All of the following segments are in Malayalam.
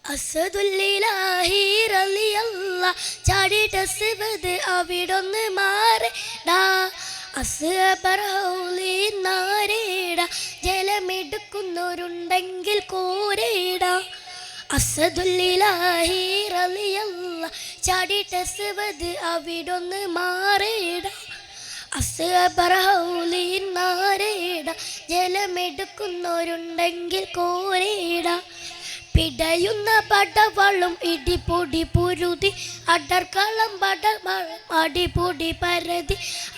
അസദുല്ലിലാഹി റളിയല്ലാഹ് ചാടിയിട്ട് സിവദ് അവിടൊന്ന് മാറേടാ. അസ്ബറൗലി നാരേടാ ജലമെടുക്കുന്നവരുണ്ടെങ്കിൽ കോരേടാ. അസദുല്ലിലാഹി റളിയല്ലാഹ് ചാടിയിട്ട് സിവദ് അവിടൊന്ന് മാറേടാ. അസ്ബറൗലി നാരേടാ ജലമെടുക്കുന്നവരുണ്ടെങ്കിൽ കോരേടാ. പിടയുന്ന പടവളും ഇടിപൊടി പൊരുതി അടർക്കളം അടിപൊടി പരതി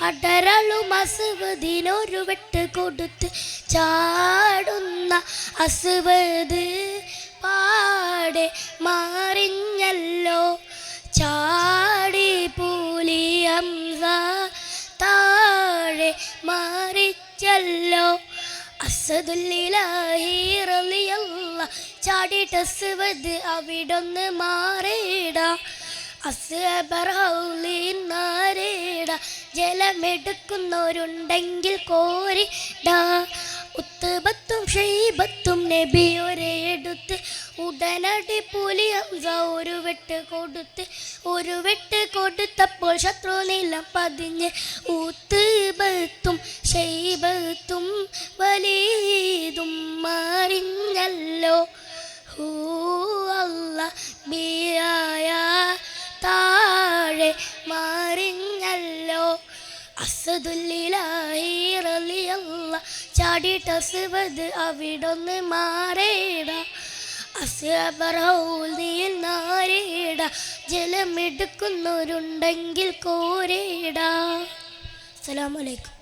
അടരളും അസ്വദിനൊരു വെട്ട് കൊടുത്ത് ചാടുന്ന അസ്വദ് പാടെ മാറിഞ്ഞല്ലോ. ചാടി പുലി ഹംസ താഴെ മാറിച്ചല്ലോ. അസദുല്ലിലാഹി റളിയല്ലാഹ് ചാടിയിട്ട് അസ്വദ് അവിടൊന്ന് മാറേടാ. അസ്ബറൗലി നാരേടാ ജലമെടുക്കുന്നവരുണ്ടെങ്കിൽ കോരിടാ. ഉത്ബത്തും ഷൈബത്തും നബി ഒരെടുത്ത് ഉടനടി പുലി ഹംസ ഒരു വെട്ട് കൊടുത്തപ്പോൾ ശത്രു നിലം പതിഞ്ഞ് ഉത്ബത്തും ഷൈബത്തും വലീദും മാറിഞ്ഞല്ലോ. ഹൂ അല്ലാഹ് ബിയായ താഴെ മാറിഞ്ഞല്ലോ. അസദുല്ലിലാഹി റളിയല്ലാഹ് ചാടിയിട്ട് അസ്വദ് അവിടൊന്ന് മാറേടാ. അസ്ബറൗലി നാരേടാ ജലമെടുക്കുന്നവരുണ്ടെങ്കിൽ കോരേടാ. അസ്സലാമു അലൈക്കും.